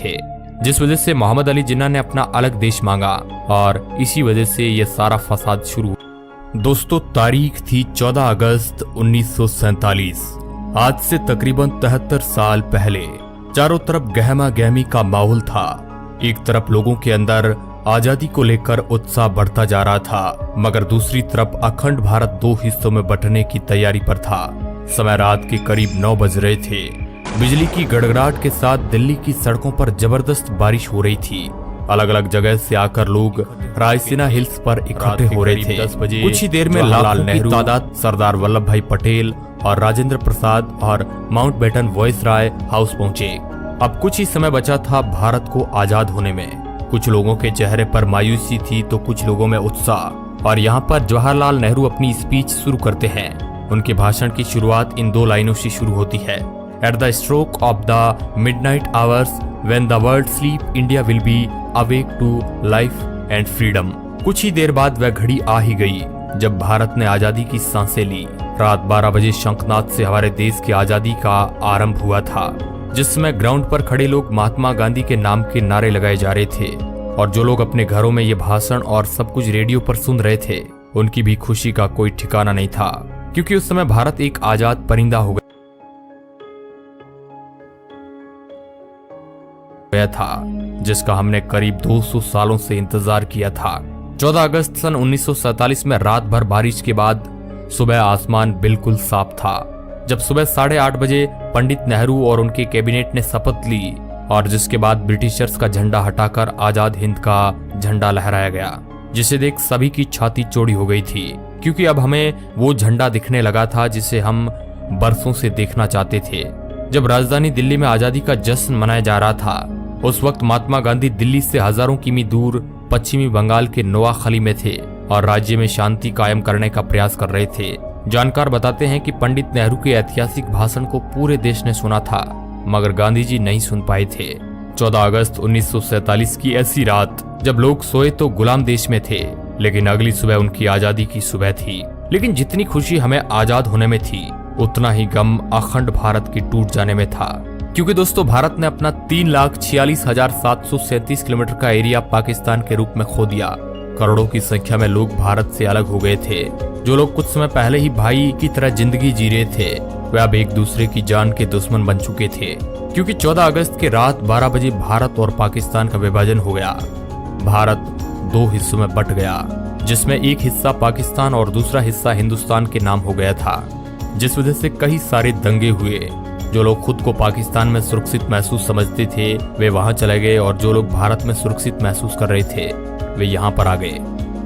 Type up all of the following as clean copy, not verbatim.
थे, जिस वजह से मोहम्मद अली जिन्ना ने अपना अलग देश मांगा और इसी वजह से यह सारा फसाद शुरू हुआ। दोस्तों, तारीख थी 14 अगस्त 1947। आज से तकरीबन 73 साल पहले चारों तरफ गहमा गहमी का माहौल था। एक तरफ लोगों के अंदर आजादी को लेकर उत्साह बढ़ता जा रहा था, मगर दूसरी तरफ अखंड भारत 2 हिस्सों में बंटने की तैयारी पर था। समय रात के करीब 9 बज रहे थे। बिजली की गड़गड़ाहट के साथ दिल्ली की सड़कों पर जबरदस्त बारिश हो रही थी। अलग अलग जगह से आकर लोग रायसीना हिल्स पर इकट्ठे हो रहे थे। 10 बजे कुछ ही देर में लाखों की तादाद सरदार वल्लभ भाई पटेल और राजेंद्र प्रसाद और माउंटबेटन वॉयसराय हाउस पहुंचे। अब कुछ ही समय बचा था भारत को आजाद होने में। कुछ लोगों के चेहरे पर मायूसी थी तो कुछ लोगों में उत्साह। और यहाँ पर जवाहरलाल नेहरू अपनी स्पीच शुरू करते हैं। उनके भाषण की शुरुआत इन 2 लाइनों से शुरू होती है। At the stroke of the midnight hours when the world sleep India will be awake to life and freedom. कुछ ही देर बाद वह घड़ी आ ही गई जब भारत ने आजादी की सांसें ली। रात 12 बजे शंखनाद से हमारे देश की आजादी का आरंभ हुआ था, जिसमें ग्राउंड पर खड़े लोग महात्मा गांधी के नाम के नारे लगाए जा रहे थे और जो लोग अपने घरों में ये भाषण और सब कुछ रेडियो पर सुन रहे थे, उनकी भी खुशी का कोई ठिकाना नहीं था, क्योंकि उस समय भारत एक आजाद परिंदा हो गया था, जिसका हमने करीब 200 सालों से इंतजार किया था। 14 अगस्त सन 1947 में रात भर बारिश के बाद सुबह आसमान बिल्कुल साफ था। जब सुबह 8:30 बजे पंडित नेहरू और उनके कैबिनेट ने शपथ ली और जिसके बाद ब्रिटिशर्स का झंडा हटाकर आजाद हिंद का झंडा लहराया गया, जिसे देख सभी की छाती चौड़ी हो गई थी, क्योंकि अब हमें वो झंडा दिखने लगा था जिसे हम बरसों से देखना चाहते थे। जब राजधानी दिल्ली में आजादी का जश्न मनाया जा रहा था, उस वक्त महात्मा गांधी दिल्ली से हजारों किमी दूर पश्चिमी बंगाल के नोआखली में थे और राज्य में शांति कायम करने का प्रयास कर रहे थे। जानकार बताते हैं कि पंडित नेहरू के ऐतिहासिक भाषण को पूरे देश ने सुना था, मगर गांधी जी नहीं सुन पाए थे। 14 अगस्त 1947 की ऐसी रात जब लोग सोए तो गुलाम देश में थे, लेकिन अगली सुबह उनकी आजादी की सुबह थी। लेकिन जितनी खुशी हमें आजाद होने में थी, उतना ही गम अखंड भारत के टूट जाने में था, क्योंकि दोस्तों भारत ने अपना 3,46,737 किलोमीटर का एरिया पाकिस्तान के रूप में खो दिया। करोड़ों की संख्या में लोग भारत से अलग हो गए थे। जो लोग कुछ समय पहले ही भाई की तरह जिंदगी जी रहे थे, वे अब एक दूसरे की जान के दुश्मन बन चुके थे, क्योंकि 14 अगस्त के रात 12 बजे भारत और पाकिस्तान का विभाजन हो गया। भारत 2 हिस्सों में बट गया, जिसमें एक हिस्सा पाकिस्तान और दूसरा हिस्सा हिंदुस्तान के नाम हो गया था, जिस वजह से कई सारे दंगे हुए। जो लोग खुद को पाकिस्तान में सुरक्षित महसूस समझते थे, वे वहां चले गए और जो लोग भारत में सुरक्षित महसूस कर रहे थे, वे यहाँ पर आ गए।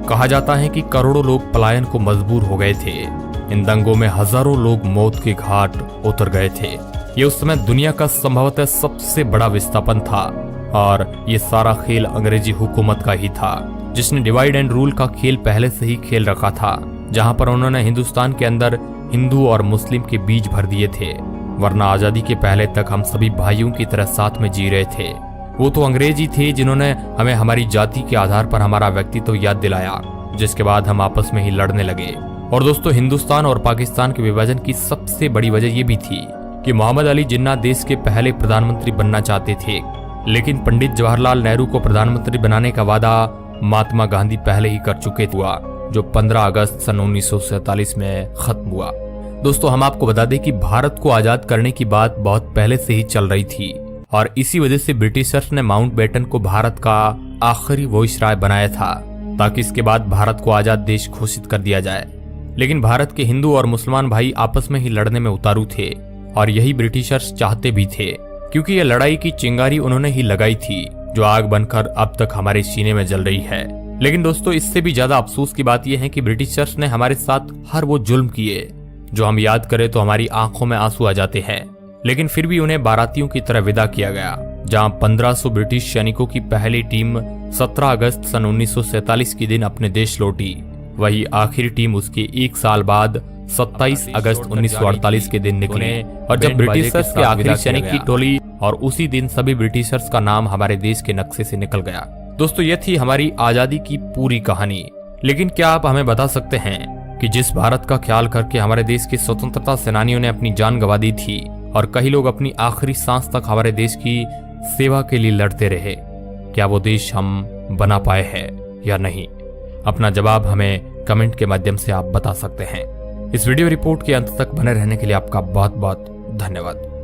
कहा जाता है कि करोड़ों लोग पलायन को मजबूर हो गए थे। इन दंगों में हजारों लोग मौत के घाट उतर गए थे। ये उस समय दुनिया का संभवतः सबसे बड़ा विस्थापन था और ये सारा खेल अंग्रेजी हुकूमत का ही था, जिसने डिवाइड एंड रूल का खेल पहले से ही खेल रखा था, जहां पर उन्होंने हिंदुस्तान के अंदर हिंदू और मुस्लिम के बीज भर दिए थे। वरना आजादी के पहले तक हम सभी भाइयों की तरह साथ में जी रहे थे। वो तो अंग्रेज ही थे जिन्होंने हमें हमारी जाति के आधार पर हमारा व्यक्तित्व याद दिलाया, जिसके बाद हम आपस में ही लड़ने लगे। और दोस्तों, हिंदुस्तान और पाकिस्तान के विभाजन की सबसे बड़ी वजह ये भी थी कि मोहम्मद अली जिन्ना देश के पहले प्रधानमंत्री बनना चाहते थे, लेकिन पंडित जवाहरलाल नेहरू को प्रधानमंत्री बनाने का वादा महात्मा गांधी पहले ही कर चुके हुआ, जो 15 अगस्त सन 1947 में खत्म हुआ। दोस्तों, हम आपको बता दें कि भारत को आजाद करने की बात बहुत पहले से ही चल रही थी और इसी वजह से ब्रिटिशर्स ने माउंटबेटन को भारत का आखिरी वॉइसराय बनाया था, ताकि इसके बाद भारत को आजाद देश घोषित कर दिया जाए। लेकिन भारत के हिंदू और मुसलमान भाई आपस में ही लड़ने में उतारू थे और यही ब्रिटिशर्स चाहते भी थे, क्योंकि यह लड़ाई की चिंगारी उन्होंने ही लगाई थी, जो आग बनकर अब तक हमारे सीने में जल रही है। लेकिन दोस्तों, इससे भी ज्यादा अफसोस की बात यह है कि ब्रिटिशर्स ने हमारे साथ हर वो जुल्म किए जो हम याद करें तो हमारी आंखों में आंसू आ जाते हैं। लेकिन फिर भी उन्हें बारातियों की तरह विदा किया गया। जहां 1500 ब्रिटिश सैनिकों की पहली टीम 17 अगस्त सन 1947 के दिन अपने देश लौटी, वही आखिरी टीम उसके 1 साल बाद 27 अगस्त 1948 के दिन निकले। और जब ब्रिटिशर्स के आखिरी सैनिक की टोली, और उसी दिन सभी ब्रिटिशर्स का नाम हमारे देश के नक्शे से निकल गया। दोस्तों, यह थी हमारी आजादी की पूरी कहानी। लेकिन क्या आप हमें बता सकते हैं कि जिस भारत का ख्याल करके हमारे देश के स्वतंत्रता सेनानियों ने अपनी जान गंवा दी थी और कई लोग अपनी आखिरी सांस तक हमारे देश की सेवा के लिए लड़ते रहे, क्या वो देश हम बना पाए हैं या नहीं? अपना जवाब हमें कमेंट के माध्यम से आप बता सकते हैं। इस वीडियो रिपोर्ट के अंत तक बने रहने के लिए आपका बहुत बहुत धन्यवाद।